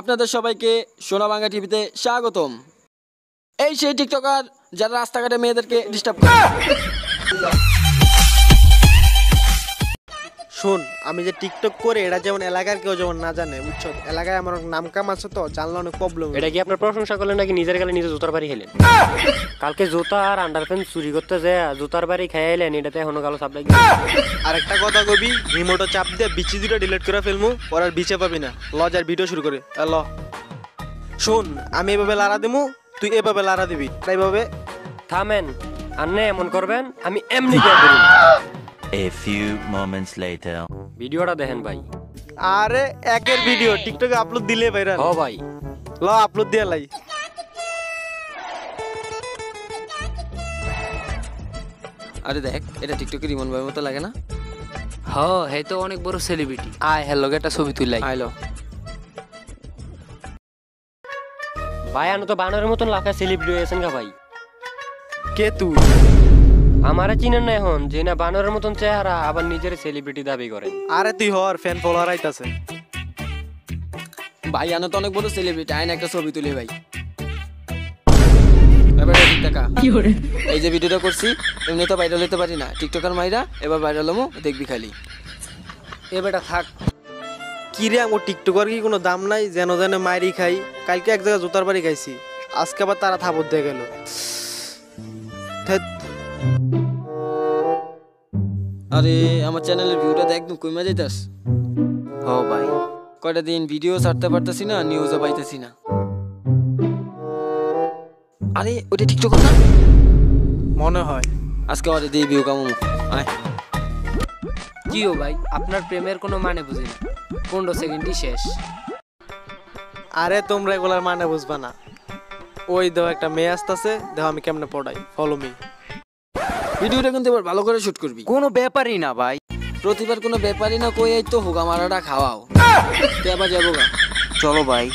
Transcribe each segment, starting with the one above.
আপনাদের সবাইকে সোনাবাংলা টিভিতে স্বাগতম। এই সেই টিকটকার যারা রাস্তাঘাটে মেয়েদেরকে ডিস্টার্ব করে। শোন, আমি যে টিকটক করে এটা যেমন এলাকার কেউ যেমন না জানে, বুঝছো? এলাকায় আমার নাম কাম আছে, তো জানলে অনেক প্রবলেম। এটা কি আপনার প্রশংসা করলেন নাকি নিজের গালে নিজে জুতার বাড়ি খেলেন? কালকে জুতা আর আন্ডারপ্যান্ট চুরি করতে যায় জুতার বাড়ি খেয়ে এলেন, এটাতে এখনো গালো সাপ্লাই। আর একটা কথা কবি, রিমোটও চাপ দিয়ে বিচি দুটো ডিলিট করে ফেলমু, পরে আর বিচে পাবি না। লজার ভিডিও শুরু করে ল। শোন, আমি এভাবে লারা দিমু, তুই এভাবে লারা দিবি, এইভাবে। থামেন, আন্নে এমন করবেন, আমি এমনি দিয়ে দেব। A few moments later. ভিডিওটা দেখেন ভাই। আরে একের ভিডিও টিকটকে আপলোড দিলে ভাইরাল। ও ভাই, ল আপলোড দিয়ে লাই। আরে দেখ, এটা টিকটকে রিমন ভাইয়ের মতো লাগে না? হে তো অনেক বড় সেলিব্রিটি। আয় হ্যালো, একটা ছবি তুললাই। আইলো ভাই আনো তো বানরের মতন লাফা সেলিব্রিটি হয়েছেন গা ভাই। কে তুই? আমারে চিনেন না এখন, যে না বানরের মতন চেহারা আবার নিজের সেলিব্রিটি দাবি করেন। আরে তুই হর ফ্যান ফলোয়ার আইতাছে। ভাই আনো তো অনেক বড় সেলিব্রিটি, আইন একটা ছবি তুলি ভাই। এবার দেখা এই যে ভিডিওটা করছি, এমনি তো ভাইরাল হতে পারি না, টিকটকার মাইরা এবার ভাইরাল হমো, দেখবি খালি। এ বেটা থাক। কি রে, আমার টিকটকার কি কোনো দাম নাই? যেন যেন মাইরি খাই। কালকে এক জায়গায় জুতার বাড়ি খাইছি, আজকে আবার তারা থাপড় দিয়ে গেল। আরে আমার চ্যানেলের ভিউটা দেখ, একদম কইমা যাইতাস। হ ভাই, কয়টা দিন ভিডিও ছাড়তে পারতেছি না, নিউজও পাইতেছি না। আরে ওটা টিকটক না মনে হয়। আজকে ওরে দিয়ে ভিউ কামু। আয় কি ও ভাই, আপনার প্রেমের কোনো মানে বুঝি না, 15 সেকেন্ডই শেষ। আরে তোমরা এগুলার মানে বুঝবা না। ওই দেখো একটা মেয়ে আসতেছে, দেখো আমি কেমনে পড়াই, ফলো মি। ভিডিওটা কিন্তু এবার ভালো করে শুট করবি। কোনো ব্যাপারই না ভাই। প্রতিবার কোনো ব্যাপারই না, কই এই তো হোগা মারাটা খাওয়াও। তে আবার যাবো গা। চলো ভাই।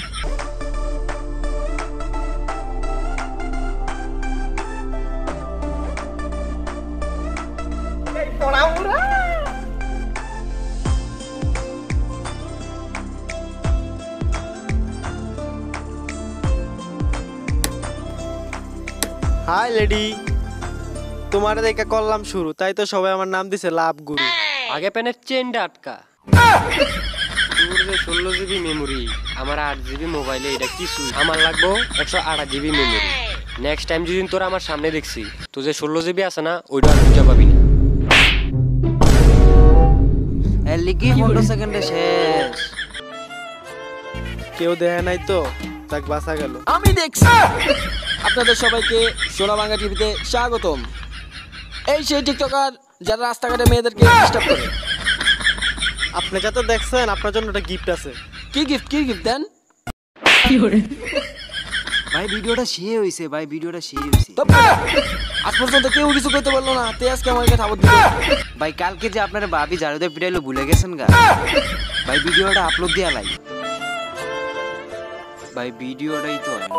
হাই লেডি, তোমার দেখে করলাম শুরু, তাই তো সবাই আমার নাম দিছে লাভ গুরু। আগে প্যানের চেনটা আটকা। তোর যে 16 জিবি মেমোরি, আমার 8 জিবি মোবাইলে, এটা কিছু আমার লাগবো 128 জিবি মেমোরি। নেক্সট টাইম যদি তোরা আমার সামনে দেখছি, তো যে 16 জিবি আছে না, ওইটা আর খুঁজে পাবি না। লিখি 15 সেকেন্ডে শেষ। কেউ দেখে নাই তো, তাক বাঁচা গেল। আমি দেখছি। আপনাদের সবাইকে সোনাবাংলা টিভিতে স্বাগতম। এই সেই টিকটকার যারা রাস্তাঘাটে মেয়েদেরকে ডিস্টার্ব করে। আপনি যাতে দেখছেন, আপনার জন্য একটা গিফট আছে। কি গিফট দেন? ভাই ভিডিওটা শেয়ার হইছে, ভাই ভিডিওটা শেয়ার হইছে। তো আজ পর্যন্ত কেউ কিছু করতে পারলো না, তে আজকে আমাকে থাবত দিল। ভাই কালকে যে আপনার ভাবি ঝাড়ুতে পিটাইলো ভুলে গেছেন গা? ভাই ভিডিওটা আপলোড দিয়া লাই। ভাই ভিডিওটাই তো হয়।